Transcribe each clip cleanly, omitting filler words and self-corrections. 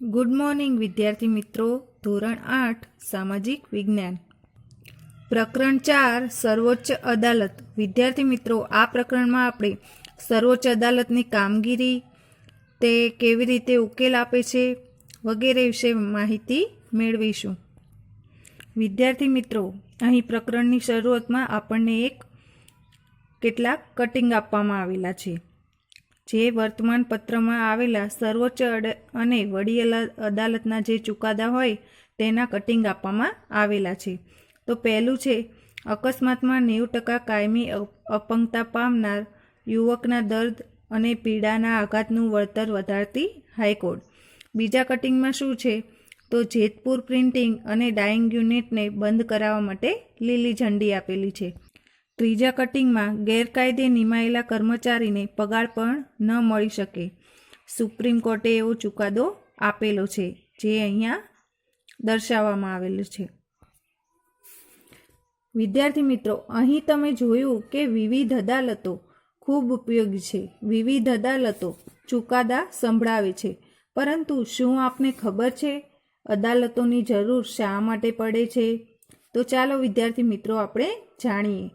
Good morning વિદ્યાર્થી મિત્રો. ધોરણ 8 સામાજિક વિજ્ઞાન, પ્રકરણ 4 સર્વોચ્ચ અદાલત. વિદ્યાર્થી મિત્રો, આ પ્રકરણમાં આપણે સર્વોચ્ચ અદાલતની કામગીરી, તે કેવી રીતે ઉકેલ આપે છે વગેરે વિશે માહિતી મેળવીશું. વિદ્યાર્થી મિત્રો, અહીં પ્રકરણની શરૂઆતમાં આપણને કેટલાક કટિંગ આપવામાં આવેલા છે, જે વર્તમાન પત્રમાં આવેલા સર્વોચ્ચ અને વડી અદાલતના જે ચુકાદા હોય તેના કટિંગ આપવામાં આવેલા છે. તો પહેલું છે, અકસ્માતમાં 90% કાયમી અપંગતા પામનાર યુવકના દર્દ અને પીડાના આઘાતનું વળતર વધારતી હાઈકોર્ટ. બીજા કટિંગમાં શું છે, તો જેતપુર પ્રિન્ટિંગ અને ડાઇંગ યુનિટને બંધ કરાવવા માટે લીલી ઝંડી આપેલી છે. ત્રીજા કટિંગમાં ગેરકાયદે નિમાયેલા કર્મચારીને પગાર પણ ન મળી શકે, સુપ્રીમ કોર્ટે એવો ચુકાદો આપેલો છે, જે અહીંયા દર્શાવવામાં આવેલો છે. વિદ્યાર્થી મિત્રો, અહીં તમે જોયું કે વિવિધ અદાલતો ખૂબ ઉપયોગી છે. વિવિધ અદાલતો ચુકાદા સંભળાવે છે, પરંતુ શું આપને ખબર છે અદાલતોની જરૂર શા માટે પડે છે? તો ચાલો વિદ્યાર્થી મિત્રો આપણે જાણીએ.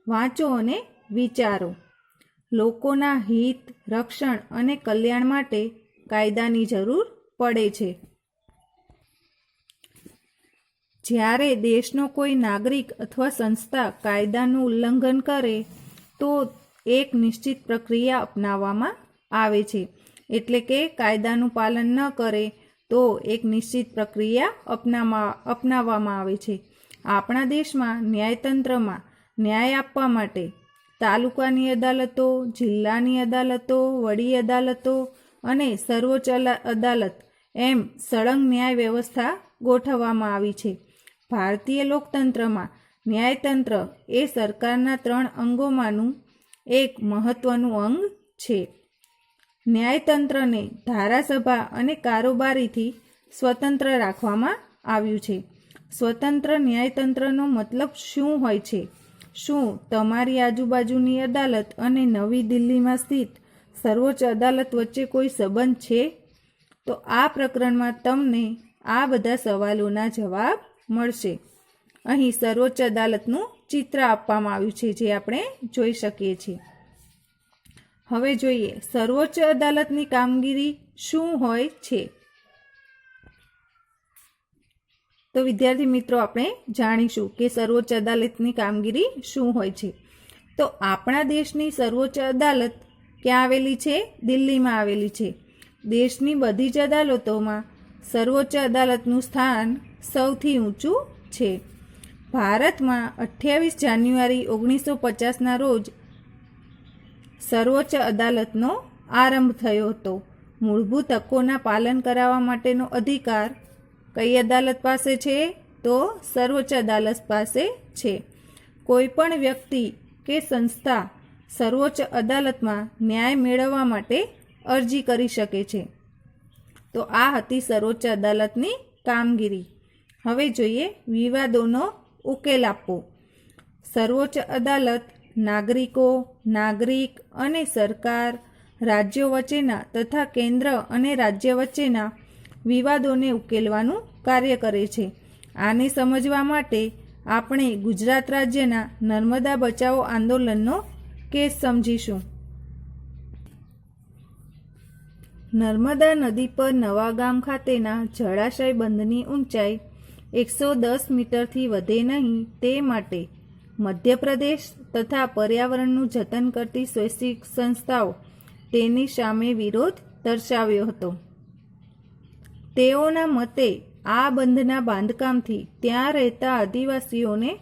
વાંચો અને વિચારો. લોકોના હિત, રક્ષણ અને કલ્યાણ માટે કાયદાની જરૂર પડે છે. જ્યારે દેશનો કોઈ નાગરિક અથવા સંસ્થા કાયદાનું ઉલ્લંઘન કરે તો એક નિશ્ચિત પ્રક્રિયા અપનાવવામાં આવે છે. એટલે કે કાયદાનું પાલન ન કરે તો એક નિશ્ચિત પ્રક્રિયા અપનાવવામાં આવે છે. આપણા દેશમાં ન્યાયતંત્રમાં ન્યાય આપવા માટે તાલુકાની અદાલતો, જિલ્લાની અદાલતો, વડી અદાલતો અને સર્વોચ્ચ અદાલત એમ સળંગ ન્યાય વ્યવસ્થા ગોઠવવામાં આવી છે. ભારતીય લોકતંત્રમાં ન્યાયતંત્ર એ સરકારના 3 અંગોમાંનું એક મહત્વનું અંગ છે. ન્યાયતંત્રને ધારાસભા અને કારોબારીથી સ્વતંત્ર રાખવામાં આવ્યું છે. સ્વતંત્ર ન્યાયતંત્રનો મતલબ શું હોય છે? શું તમારી આજુબાજુની અદાલત અને નવી દિલ્હીમાં સ્થિત સર્વોચ્ચ અદાલત વચ્ચે કોઈ સંબંધ છે? તો આ પ્રકરણમાં તમને આ બધા સવાલોના જવાબ મળશે. અહીં સર્વોચ્ચ અદાલતનું ચિત્ર આપવામાં આવ્યું છે, જે આપણે જોઈ શકીએ છીએ. હવે જોઈએ સર્વોચ્ચ અદાલતની કામગીરી શું હોય છે. તો વિદ્યાર્થી મિત્રો, આપણે જાણીશું કે સર્વોચ્ચ અદાલતની કામગીરી શું હોય છે. તો આપણા દેશની સર્વોચ્ચ અદાલત ક્યાં આવેલી છે? દિલ્હીમાં આવેલી છે. દેશની બધી જ અદાલતોમાં સર્વોચ્ચ અદાલતનું સ્થાન સૌથી ઊંચું છે. ભારતમાં 28 જાન્યુઆરી 1950ના રોજ સર્વોચ્ચ અદાલતનો આરંભ થયો હતો. મૂળભૂત હકોના પાલન કરાવવા માટેનો અધિકાર કઈ અદાલત પાસે છે? તો સર્વોચ્ચ અદાલત પાસે છે. કોઈ પણ વ્યક્તિ કે સંસ્થા સર્વોચ્ચ અદાલતમાં ન્યાય મેળવવા માટે અરજી કરી શકે છે. તો આ હતી સર્વોચ્ચ અદાલતની કામગીરી. હવે જોઈએ વિવાદોનો ઉકેલ આપવો. સર્વોચ્ચ અદાલત નાગરિકો, નાગરિક અને સરકાર, રાજ્યો વચ્ચેના તથા કેન્દ્ર અને રાજ્ય વચ્ચેના વિવાદોને ઉકેલવાનું કાર્ય કરે છે. આને સમજવા માટે આપણે ગુજરાત રાજ્યના નર્મદા બચાવો આંદોલનનો કેસ સમજીશું. નર્મદા નદી પર નવાગામ ખાતેના જળાશય બંધની ઊંચાઈ 110 મીટરથી વધે નહીં, તે માટે મધ્યપ્રદેશ તથા પર્યાવરણનું જતન કરતી સ્વૈચ્છિક સંસ્થાઓ તેની સામે વિરોધ દર્શાવ્યો હતો. તેઓના મતે આ બંધના બાંધકામથી ત્યાં રહેતા આદિવાસીઓને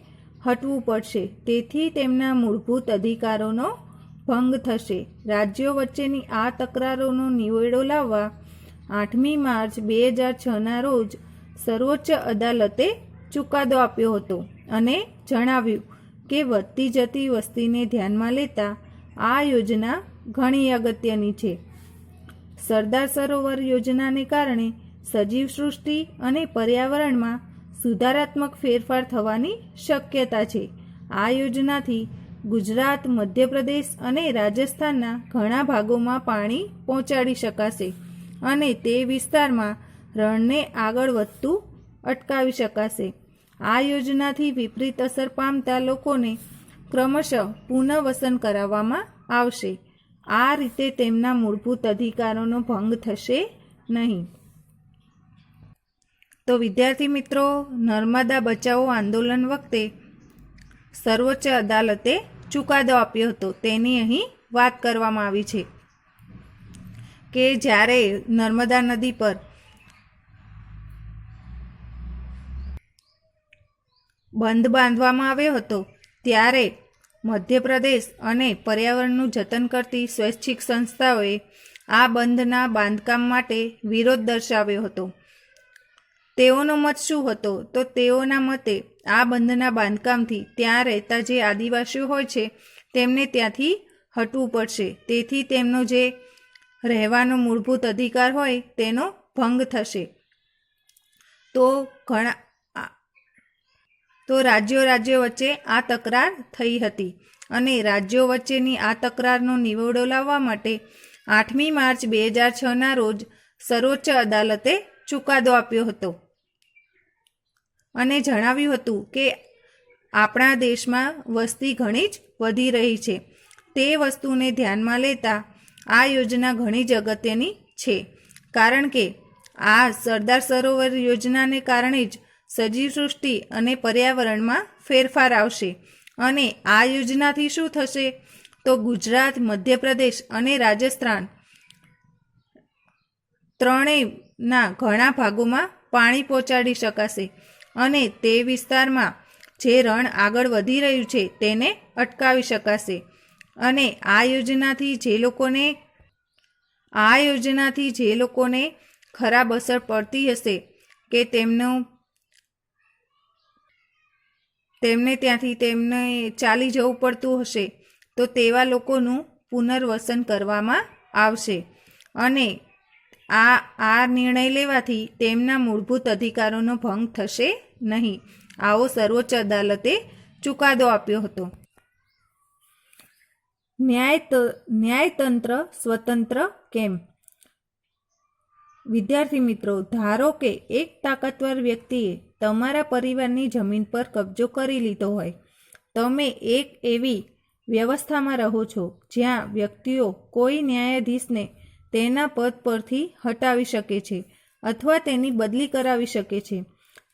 હટવું પડશે, તેથી તેમના મૂળભૂત અધિકારોનો ભંગ થશે. રાજ્યો વચ્ચેની આ તકરારોનો નિવેડો લાવવા 8મી માર્ચ 2006ના રોજ સર્વોચ્ચ અદાલતે ચુકાદો આપ્યો હતો અને જણાવ્યું કે વધતી જતી વસ્તીને ધ્યાનમાં લેતા આ યોજના ઘણી અગત્યની છે. સરદાર સરોવર યોજનાને કારણે સજીવ સૃષ્ટિ અને પર્યાવરણમાં સુધારાત્મક ફેરફાર થવાની શક્યતા છે. આ યોજનાથી ગુજરાત, મધ્યપ્રદેશ અને રાજસ્થાનના ઘણા ભાગોમાં પાણી પહોંચાડી શકાશે અને તે વિસ્તારમાં રણને આગળ વધતું અટકાવી શકાશે. આ યોજનાથી વિપરીત અસર પામતા લોકોને ક્રમશઃ પુનઃવસન કરાવવામાં આવશે. આ રીતે તેમના મૂળભૂત અધિકારોનો ભંગ થશે નહીં. તો વિદ્યાર્થી મિત્રો, નર્મદા બચાવો આંદોલન વખતે સર્વોચ્ચ અદાલતે ચુકાદો આપ્યો હતો તેની અહીં વાત કરવામાં આવી છે કે જ્યારે નર્મદા નદી પર બંધ બાંધવામાં આવ્યો હતો ત્યારે મધ્યપ્રદેશ અને પર્યાવરણનું જતન કરતી સ્વૈચ્છિક સંસ્થાઓએ આ બંધના બાંધકામ માટે વિરોધ દર્શાવ્યો હતો. તેઓનો મત શું હતો? તો તેઓના મતે આ બંધના બાંધકામથી ત્યાં રહેતા જે આદિવાસીઓ હોય છે તેમને ત્યાંથી હટવું પડશે. તેથી તેમનો જે રહેવાનો મૂળભૂત અધિકાર હોય તેનો ભંગ થશે. તો રાજ્યો વચ્ચે આ તકરાર થઈ હતી અને રાજ્યો વચ્ચેની આ તકરારનો નિવેડો લાવવા માટે 8મી માર્ચ 2006ના રોજ સર્વોચ્ચ અદાલતે ચુકાદો આપ્યો હતો અને જણાવ્યું હતું કે આપણા દેશમાં વસ્તી ઘણી જ વધી રહી છે. તે વસ્તુને ધ્યાનમાં લેતા આ યોજના ઘણી જ અગત્યની છે, કારણ કે આ સરદાર સરોવર યોજનાને કારણે જ સજીવ સૃષ્ટિ અને પર્યાવરણમાં ફેરફાર આવશે. અને આ યોજનાથી શું થશે? તો ગુજરાત, મધ્યપ્રદેશ અને રાજસ્થાન ત્રણેયના ઘણા ભાગોમાં પાણી પહોંચાડી શકાશે અને તે વિસ્તારમાં જે રણ આગળ વધી રહ્યું છે તેને અટકાવી શકાશે. અને આ યોજનાથી જે લોકોને ખરાબ અસર પડતી હશે કે તેમને ચાલી જવું પડતું હશે તો તેવા લોકોનું પુનર્વસન કરવામાં આવશે. અને આ નિર્ણય લેવાથી તેમના મૂળભૂત અધિકારોનો ભંગ થશે નહીં. આવો સર્વોચ્ચ અદાલતે ચુકાદો આપ્યો હતો. ન્યાયતંત્ર સ્વતંત્ર કેમ? વિદ્યાર્થી મિત્રો, ધારો કે એક તાકાતવર વ્યક્તિએ તમારા પરિવારની જમીન પર કબજો કરી લીધો હોય. તમે એક એવી વ્યવસ્થામાં રહો છો જ્યાં વ્યક્તિઓ કોઈ ન્યાયાધીશને તેના પદ પરથી હટાવી શકે છે અથવા તેની બદલી કરાવી શકે છે.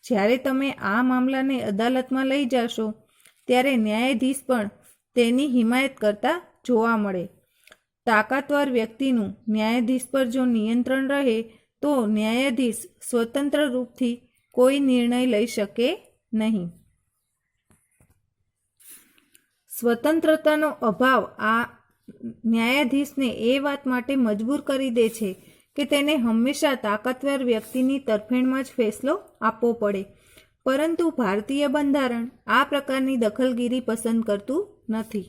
જ્યારે તમે આ મામલાને અદાલતમાં લઈ જશો ત્યારે ન્યાયાધીશ પણ તેની હિમાયત કરતા જોવા મળે. તાકાતવર વ્યક્તિનું ન્યાયાધીશ પર જો નિયંત્રણ રહે તો ન્યાયાધીશ સ્વતંત્ર રૂપથી કોઈ નિર્ણય લઈ શકે નહીં. સ્વતંત્રતાનો અભાવ આ ન્યાયાધીશને એ વાત માટે મજબૂર કરી દે છે કે તેને હંમેશા તાકાતવર વ્યક્તિની તરફેણમાં જ ફેસલો આપવો પડે. પરંતુ ભારતીય બંધારણ આ પ્રકારની દખલગીરી પસંદ કરતું નથી.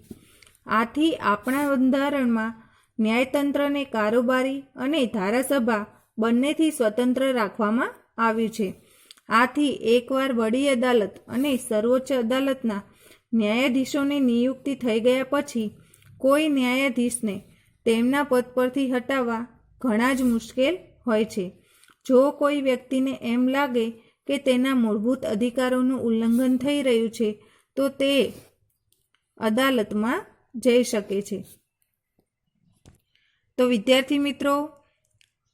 આથી આપણા બંધારણમાં ન્યાયતંત્રને કારોબારી અને ધારાસભા બંનેથી સ્વતંત્ર રાખવામાં આવ્યું છે. આથી એકવાર વડી અદાલત અને સર્વોચ્ચ અદાલતના ન્યાયાધીશોની નિયુક્તિ થઈ ગયા પછી કોઈ ન્યાયાધીશને તેમના પદ પરથી હટાવવા ઘણા જ મુશ્કેલ હોય છે. જો કોઈ વ્યક્તિને એમ લાગે કે તેના મૂળભૂત અધિકારોનું ઉલ્લંઘન થઈ રહ્યું છે તો તે અદાલતમાં જઈ શકે છે. તો વિદ્યાર્થી મિત્રો,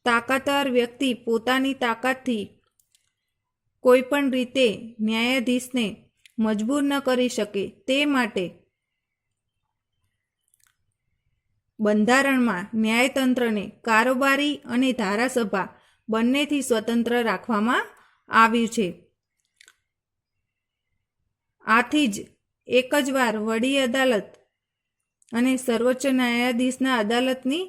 તાકાતવર વ્યક્તિ પોતાની તાકાતથી કોઈ પણ રીતે ન્યાયાધીશને મજબૂર ન કરી શકે તે માટે બંધારણમાં ન્યાયતંત્રને કારોબારી અને ધારાસભા બંનેથી સ્વતંત્ર રાખવામાં આવ્યું છે. આથી જ એક જ વાર વડી અદાલત અને સર્વોચ્ચ ન્યાયાધીશના અદાલતની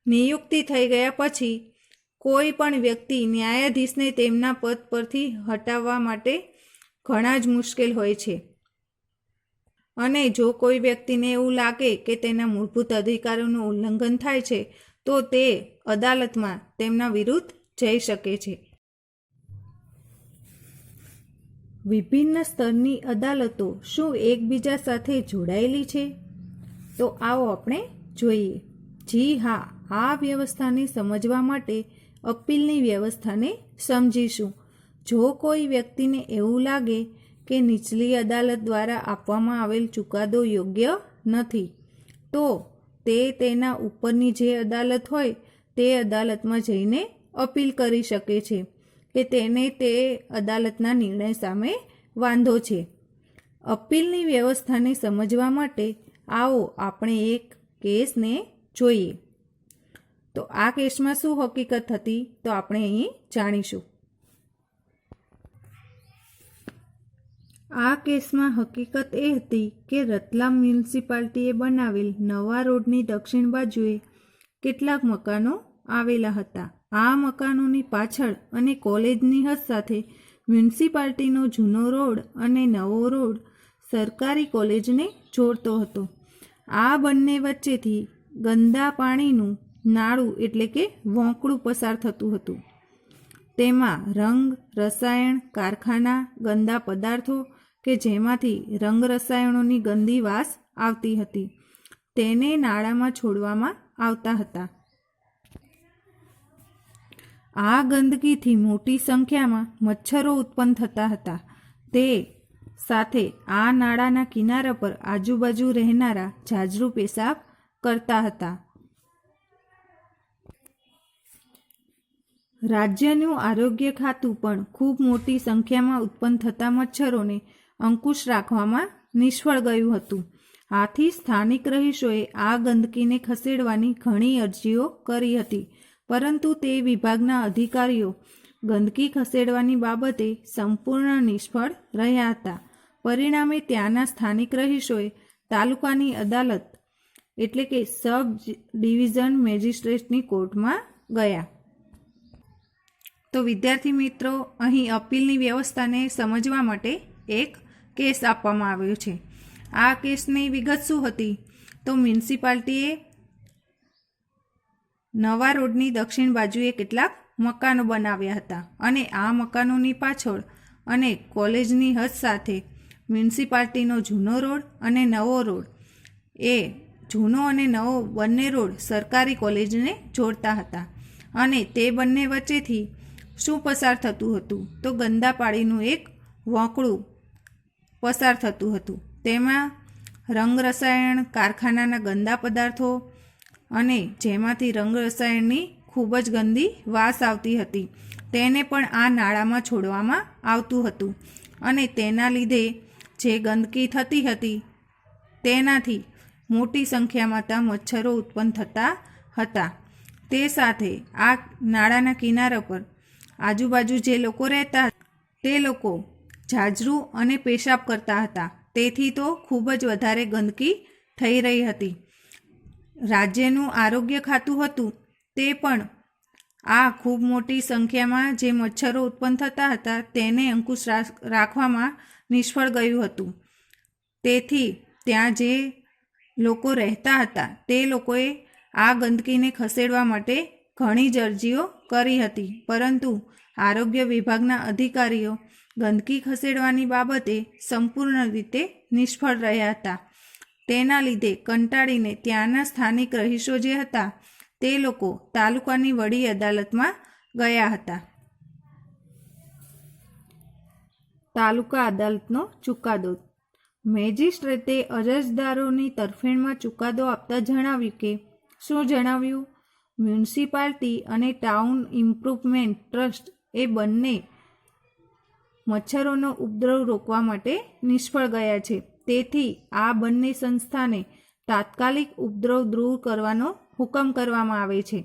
નિયુક્તિ થઈ ગયા પછી કોઈ પણ વ્યક્તિ ન્યાયાધીશને તેમના પદ પરથી હટાવવા માટે ઘણા જ મુશ્કેલ હોય છે. અને જો કોઈ વ્યક્તિને એવું લાગે કે તેના મૂળભૂત અધિકારોનું ઉલ્લંઘન થાય છે તો તે અદાલતમાં તેમના વિરુદ્ધ જઈ શકે છે. વિભિન્ન સ્તરની અદાલતો શું એકબીજા સાથે જોડાયેલી છે? તો આવો આપણે જોઈએ. જી હા, આ વ્યવસ્થાને સમજવા માટે અપીલની વ્યવસ્થાને સમજીશું. જો કોઈ વ્યક્તિને એવું લાગે કે નીચલી અદાલત દ્વારા આપવામાં આવેલ ચુકાદો યોગ્ય નથી, તો તે તેના ઉપરની જે અદાલત હોય તે અદાલતમાં જઈને અપીલ કરી શકે છે કે તેને તે અદાલતના નિર્ણય સામે વાંધો છે. અપીલની વ્યવસ્થાને સમજવા માટે આવો આપણે એક કેસને જોઈએ. તો આ કેસમાં શું હકીકત હતી તો આપણે અહીં જાણીશું. આ કેસમાં હકીકત એ હતી કે રતલામ મ્યુનિસિપાલિટીએ બનાવેલ નવા રોડની દક્ષિણ બાજુએ કેટલાક મકાનો આવેલા હતા. આ મકાનોની પાછળ અને કોલેજની હદ સાથે મ્યુનિસિપાલિટીનો જૂનો રોડ અને નવો રોડ સરકારી કોલેજને જોડતો હતો. આ બંને વચ્ચેથી ગંદા પાણીનું નાળું એટલે કે વોંકળું પસાર થતું હતું. તેમાં રંગ, રસાયણ, કારખાના, ગંદા પદાર્થો કે જેમાંથી રંગ રસાયણોની ગંદી વાસ આવતી હતી તેને નાળામાં છોડવામાં આવતા હતા. આ ગંદકીથી મોટી સંખ્યામાં મચ્છરો ઉત્પન્ન થતા હતા. તે સાથે આ નાળાના કિનારા પર આજુબાજુ રહેનારા જાજરૂ પેશાબ કરતા હતા. રાજ્યનું આરોગ્ય ખાતું પણ ખૂબ મોટી સંખ્યામાં ઉત્પન્ન થતા મચ્છરોને અંકુશ રાખવામાં નિષ્ફળ ગયું હતું. આથી સ્થાનિક રહીશોએ આ ગંદકીને ખસેડવાની ઘણી અરજીઓ કરી હતી, પરંતુ તે વિભાગના અધિકારીઓ ગંદકી ખસેડવાની બાબતે સંપૂર્ણ નિષ્ફળ રહ્યા હતા. પરિણામે ત્યાંના સ્થાનિક રહીશોએ તાલુકાની અદાલત એટલે કે સબ ડિવિઝન મેજિસ્ટ્રેટની કોર્ટમાં ગયા. તો વિદ્યાર્થી મિત્રો, અહીં અપીલની વ્યવસ્થાને સમજવા માટે એક કેસ આપવામાં આવ્યો છે. આ કેસની વિગત શું હતી તો મ્યુનિસિપાલિટીએ નવા રોડની દક્ષિણ બાજુએ કેટલાક મકાનો બનાવ્યા હતા અને આ મકાનોની પાછળ અને કોલેજની હદ સાથે મ્યુનિસિપાલિટીનો જૂનો રોડ અને નવો રોડ, એ જૂનો અને નવો બંને રોડ સરકારી કોલેજને જોડતા હતા અને તે બંને વચ્ચેથી શું પસાર થતું હતું તો ગંદા પાણીનું એક વોંકળું પસાર થતું હતું. તેમાં રંગ રસાયણ, કારખાનાના ગંદા પદાર્થો અને જેમાંથી રંગ રસાયણની ખૂબ જ ગંદી વાસ આવતી હતી તેને પણ આ નાળામાં છોડવામાં આવતું હતું અને તેના લીધે જે ગંદકી થતી હતી તેનાથી મોટી સંખ્યામાં ત્યાં મચ્છરો ઉત્પન્ન થતા હતા. તે સાથે આ નાળાના કિનારા પર આજુબાજુ જે લોકો રહેતા તે લોકો જાજરૂ અને પેશાબ કરતા હતા. તેથી તો ખૂબ જ વધારે ગંદકી થઈ રહી હતી. રાજ્યનું આરોગ્ય ખાતું હતું તે પણ આ ખૂબ મોટી સંખ્યામાં જે મચ્છરો ઉત્પન્ન થતા હતા તેને અંકુશ રાખવામાં નિષ્ફળ ગયું હતું. તેથી ત્યાં જે લોકો રહેતા હતા તે લોકોએ આ ગંદકીને ખસેડવા માટે ઘણી જ અરજીઓ કરી હતી, પરંતુ આરોગ્ય વિભાગના અધિકારીઓ ગંદકી ખસેડવાની બાબતે સંપૂર્ણ રીતે નિષ્ફળ રહ્યા હતા. તેના લીધે કંટાળીને ત્યાંના સ્થાનિક રહીશો જે હતા તે લોકો તાલુકાની વડી અદાલતમાં ગયા હતા. તાલુકા અદાલતનો ચુકાદો. મેજિસ્ટ્રેટે અરજદારોની તરફેણમાં ચુકાદો આપતા જણાવ્યું કે શું જણાવ્યું? મ્યુનિસિપાલિટી અને ટાઉન ઇમ્પ્રુવમેન્ટ ટ્રસ્ટ એ બંને મચ્છરોનો ઉપદ્રવ રોકવા માટે નિષ્ફળ ગયા છે. તેથી આ બંને સંસ્થાને તાત્કાલિક ઉપદ્રવ દૂર કરવાનો હુકમ કરવામાં આવે છે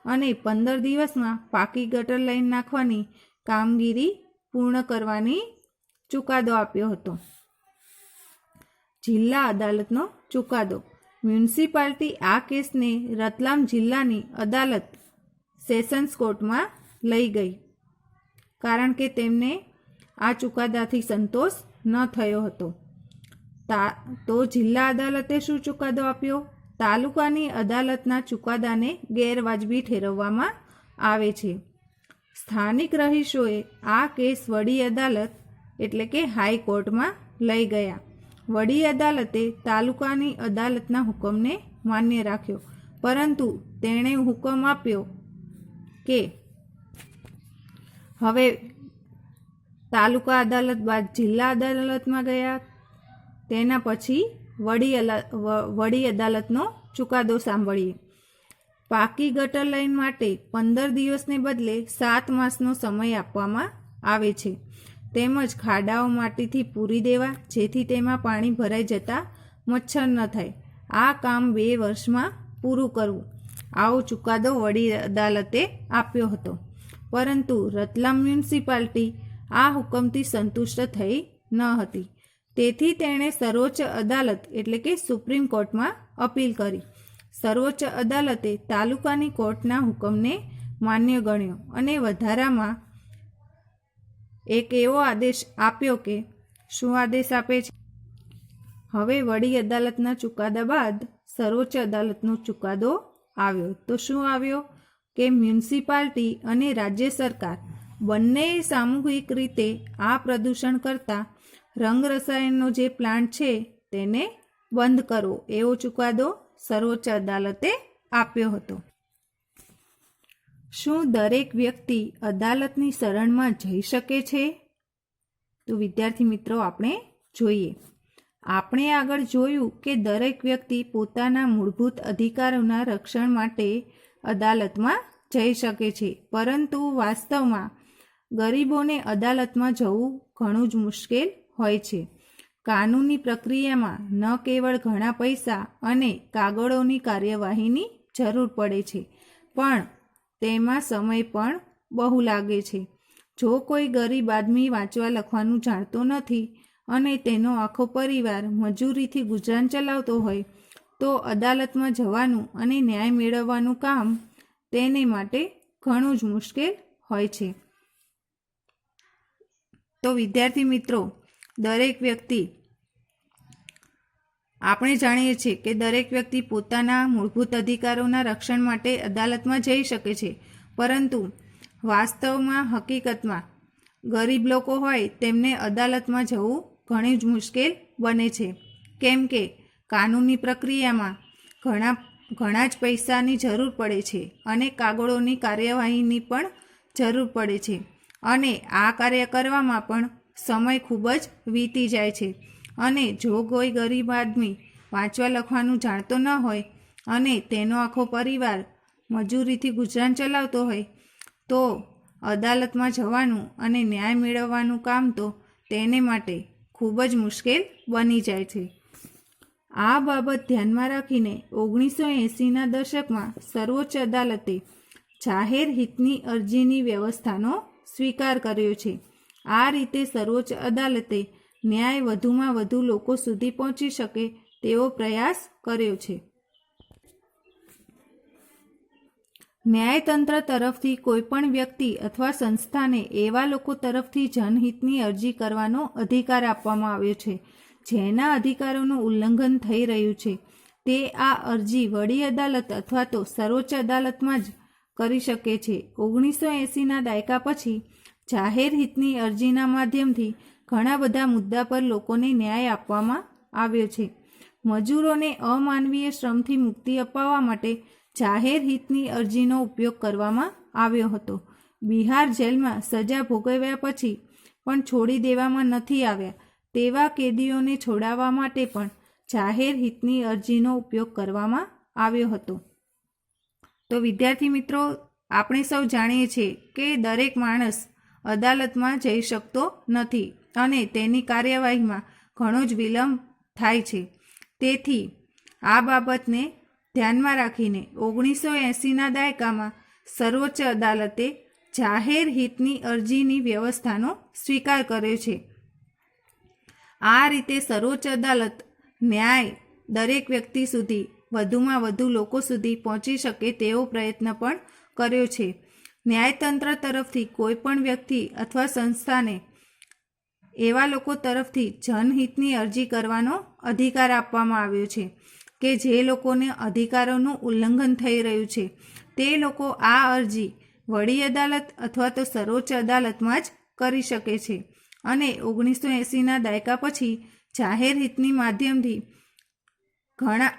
અને 15 દિવસમાં પાકી ગટર લાઈન નાખવાની કામગીરી પૂર્ણ કરવાની ચુકાદો આપ્યો હતો. જિલ્લા અદાલતનો ચુકાદો. મ્યુનિસિપાલિટી આ કેસને રતલામ જિલ્લાની અદાલત સેશન્સ કોર્ટમાં લઈ ગઈ, કારણ કે તેમને આ ચુકાદાથી સંતોષ ન થયો હતો. તો જિલ્લા અદાલતે શું ચુકાદો આપ્યો? તાલુકાની અદાલતના ચુકાદાને ગેરવાજબી ઠેરવવામાં આવે છે. સ્થાનિક રહીશોએ આ કેસ વડી અદાલત એટલે કે હાઈકોર્ટમાં લઈ ગયા. વડી અદાલતે તાલુકાની અદાલતના હુકમને માન્ય રાખ્યો, પરંતુ તેણે હુકમ આપ્યો કે હવે તાલુકા અદાલત બાદ જિલ્લા અદાલતમાં ગયા. તેના પછી વડી અદાલતનો ચુકાદો સાંભળીએ. પાકી ગટર લાઈન માટે 15 દિવસને બદલે 7 માસનો સમય આપવામાં આવે છે. તેમજ ખાડાઓ માટીથી પૂરી દેવા, જેથી તેમાં પાણી ભરાઈ જતા મચ્છર ન થાય. આ કામ 2 વર્ષમાં પૂરું કરવું. આવો ચુકાદો વડી અદાલતે આપ્યો હતો. પરંતુ રતલામ મ્યુનિસિપાલિટી આ હુકમથી સંતુષ્ટ થઈ ન હતી. તેથી તેણે સર્વોચ્ચ અદાલત એટલે કે સુપ્રીમ કોર્ટમાં અપીલ કરી. સર્વોચ્ચ અદાલતે તાલુકાની કોર્ટના હુકમને માન્ય ગણ્યો અને વધારામાં એક એવો આદેશ આપ્યો કે શું આદેશ આપે છે? હવે વડી અદાલતના ચુકાદા બાદ સર્વોચ્ચ અદાલતનો ચુકાદો આવ્યો. તો શું આવ્યો કે મ્યુનિસિપાલિટી અને રાજ્ય સરકાર બંને સામૂહિક રીતે આ પ્રદૂષણ કરતા રંગ રસાયણનો જે પ્લાન્ટ છે તેને બંધ કરવો, એવો ચુકાદો સર્વોચ્ચ અદાલતે આપ્યો હતો. શું દરેક વ્યક્તિ અદાલતની શરણમાં જઈ શકે છે? તો વિદ્યાર્થી મિત્રો આપણે જોઈએ. આપણે આગળ જોયું કે દરેક વ્યક્તિ પોતાના મૂળભૂત અધિકારોના રક્ષણ માટે અદાલતમાં જઈ શકે છે, પરંતુ વાસ્તવમાં ગરીબોને અદાલતમાં જવું ઘણું જ મુશ્કેલ હોય છે. કાનૂની પ્રક્રિયામાં ન કેવળ ઘણા પૈસા અને કાગળોની કાર્યવાહીની જરૂર પડે છે, પણ તેમાં સમય પણ બહુ લાગે છે. જો કોઈ ગરીબ આદમી વાંચવા લખવાનું જાણતો નથી અને તેનો આખો પરિવાર મજૂરીથી ગુજરાન ચલાવતો હોય તો અદાલતમાં જવાનું અને ન્યાય મેળવવાનું કામ તેને માટે ઘણું જ મુશ્કેલ હોય છે. તો વિદ્યાર્થી મિત્રો, દરેક વ્યક્તિ આપણે જાણીએ છીએ કે દરેક વ્યક્તિ પોતાના મૂળભૂત અધિકારોના રક્ષણ માટે અદાલતમાં જઈ શકે છે, પરંતુ વાસ્તવમાં હકીકતમાં ગરીબ લોકો હોય તેમને અદાલતમાં જવું ઘણી જ મુશ્કેલ બને છે. કેમ કે કાનૂની પ્રક્રિયામાં ઘણા જ પૈસાની જરૂર પડે છે અને કાગળોની કાર્યવાહીની પણ જરૂર પડે છે, અને આ કાર્ય કરવામાં પણ સમય ખૂબ જ વીતી જાય છે. અને જો કોઈ ગરીબ આદમી વાંચવા લખવાનું જાણતો ન હોય અને તેનો આખો પરિવાર મજૂરીથી ગુજરાન ચલાવતો હોય તો અદાલતમાં જવાનું અને ન્યાય મેળવવાનું કામ તો તેને માટે ખૂબ જ મુશ્કેલ બની જાય છે. આ બાબત ધ્યાનમાં રાખીને 1980ના દશકમાં સર્વોચ્ચ અદાલતે જાહેર હિતની અરજીની વ્યવસ્થાનો સ્વીકાર કર્યો છે. આ રીતે સર્વોચ્ચ અદાલતે ન્યાય વધુમાં વધુ લોકો સુધી પહોંચી શકે તેવો પ્રયાસ કર્યો છે. ન્યાયતંત્ર તરફથી કોઈપણ વ્યક્તિ અથવા સંસ્થાને એવા લોકો તરફથી જનહિતની અરજી કરવાનો અધિકાર આપવામાં આવ્યો છે જેના અધિકારોનું ઉલ્લંઘન થઈ રહ્યું છે. તે આ અરજી વડી અદાલત અથવા તો સર્વોચ્ચ અદાલતમાં જ કરી શકે છે. 1980ના દાયકા પછી જાહેર હિતની અરજીના માધ્યમથી ઘણા બધા મુદ્દા પર લોકોને ન્યાય આપવામાં આવ્યો છે. મજૂરોને અમાનવીય શ્રમથી મુક્તિ અપાવવા માટે જાહેર હિતની અરજીનો ઉપયોગ કરવામાં આવ્યો હતો. બિહાર જેલમાં સજા ભોગવ્યા પછી પણ છોડી દેવામાં નથી આવ્યા તેવા કેદીઓને છોડાવવા માટે પણ જાહેર હિતની અરજીનો ઉપયોગ કરવામાં આવ્યો હતો. તો વિદ્યાર્થી મિત્રો, આપણે સૌ જાણીએ છીએ કે દરેક માણસ અદાલતમાં જઈ શકતો નથી અને તેની કાર્યવાહીમાં ઘણો જ વિલંબ થાય છે. તેથી આ બાબતને ધ્યાનમાં રાખીને 1980ના દાયકામાં સર્વોચ્ચ અદાલતે જાહેર હિતની અરજીની વ્યવસ્થાનો સ્વીકાર કર્યો છે. આ રીતે સર્વોચ્ચ અદાલત ન્યાય દરેક વ્યક્તિ સુધી વધુમાં વધુ લોકો સુધી પહોંચી શકે તેવો પ્રયત્ન પણ કર્યો છે. ન્યાયતંત્ર તરફથી કોઈપણ વ્યક્તિ અથવા સંસ્થાને એવા લોકો તરફથી જનહિતની અરજી કરવાનો અધિકાર આપવામાં આવ્યો છે કે જે લોકોને અધિકારોનું ઉલ્લંઘન થઈ રહ્યું છે. તે લોકો આ અરજી વડી અદાલત અથવા તો સર્વોચ્ચ અદાલતમાં જ કરી શકે છે. અને 1980ના દાયકા પછી જાહેર હિતની માધ્યમથી ઘણા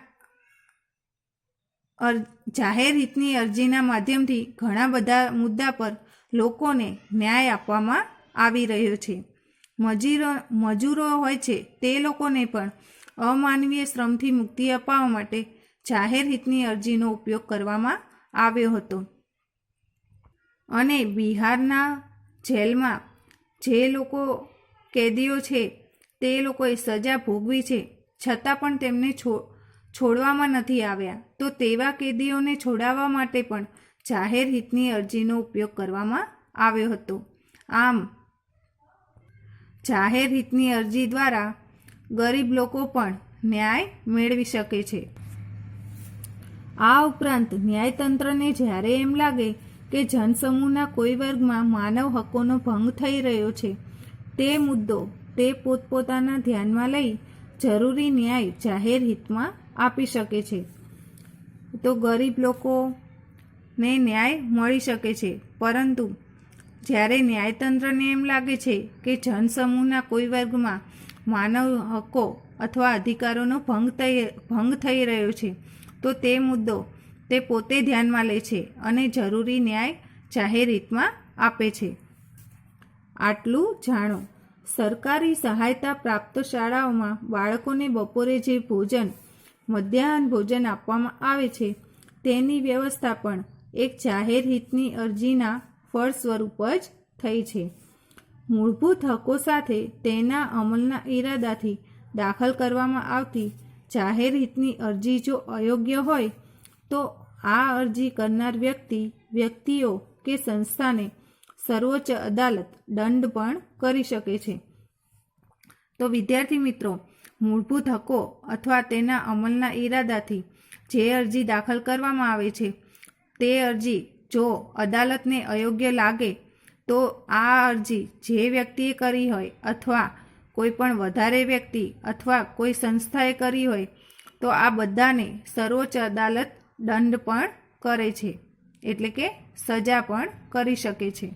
જાહેર હિતની અરજીના માધ્યમથી ઘણા બધા મુદ્દા પર લોકોને ન્યાય આપવામાં આવી રહ્યો છે. મજૂરો હોય છે તે લોકોને પણ અમાનવીય શ્રમથી મુક્તિ અપાવવા માટે જાહેર હિતની અરજીનો ઉપયોગ કરવામાં આવ્યો હતો. અને બિહારના જેલમાં જે લોકો કેદીઓ છે તે લોકોએ સજા ભોગવી છે છતાં પણ તેમને છોડવામાં નથી આવ્યા, તો તેવા કેદીઓને છોડાવવા માટે પણ જાહેર હિતની અરજીનો ઉપયોગ કરવામાં આવ્યો હતો. આમ જાહેર હિતની અરજી દ્વારા ગરીબ લોકો પણ ન્યાય મેળવી શકે છે. આ ઉપરાંત ન્યાયતંત્રને જ્યારે એમ લાગે કે જનસમૂહના કોઈ વર્ગમાં માનવ હકોનો ભંગ થઈ રહ્યો છે, તે મુદ્દો તે પોતપોતાના ધ્યાનમાં લઈ જરૂરી ન્યાય જાહેર હિતમાં આપી શકે છે. તો ગરીબ લોકોને ન્યાય મળી શકે છે. પરંતુ જ્યારે ન્યાયતંત્રને એમ લાગે છે કે જનસમૂહના કોઈ વર્ગમાં માનવ હકો અથવા અધિકારોનો ભંગ થઈ રહ્યો છે, તો તે મુદ્દો તે પોતે ધ્યાનમાં લે છે અને જરૂરી ન્યાય જાહેર હિતમાં આપે છે. આટલું જાણો. સરકારી સહાયતા પ્રાપ્ત શાળાઓમાં બાળકોને બપોરે જે મધ્યાહન ભોજન આપવામાં આવે છે તેની વ્યવસ્થા પણ એક જાહેર હિતની અરજીના ફળ સ્વરૂપ જ થઈ છે. મૂળભૂત હકો સાથે તેના અમલના ઈરાદાથી દાખલ કરવામાં આવતી જાહેર હિતની અરજી જો અયોગ્ય હોય તો આ અરજી કરનાર વ્યક્તિઓ કે સંસ્થાને સર્વોચ્ચ અદાલત દંડ પણ કરી શકે છે. તો વિદ્યાર્થી મિત્રો, મૂળભૂત હકો અથવા તેના અમલના ઈરાદાથી જે અરજી દાખલ કરવામાં આવે છે તે અરજી જો અદાલતને અયોગ્ય લાગે તો આ અરજી જે વ્યક્તિએ કરી હોય અથવા કોઈ પણ વધારે વ્યક્તિ અથવા કોઈ સંસ્થાએ કરી હોય તો આ બધાને સર્વોચ્ચ અદાલત દંડ પણ કરે છે, એટલે કે સજા પણ કરી શકે છે.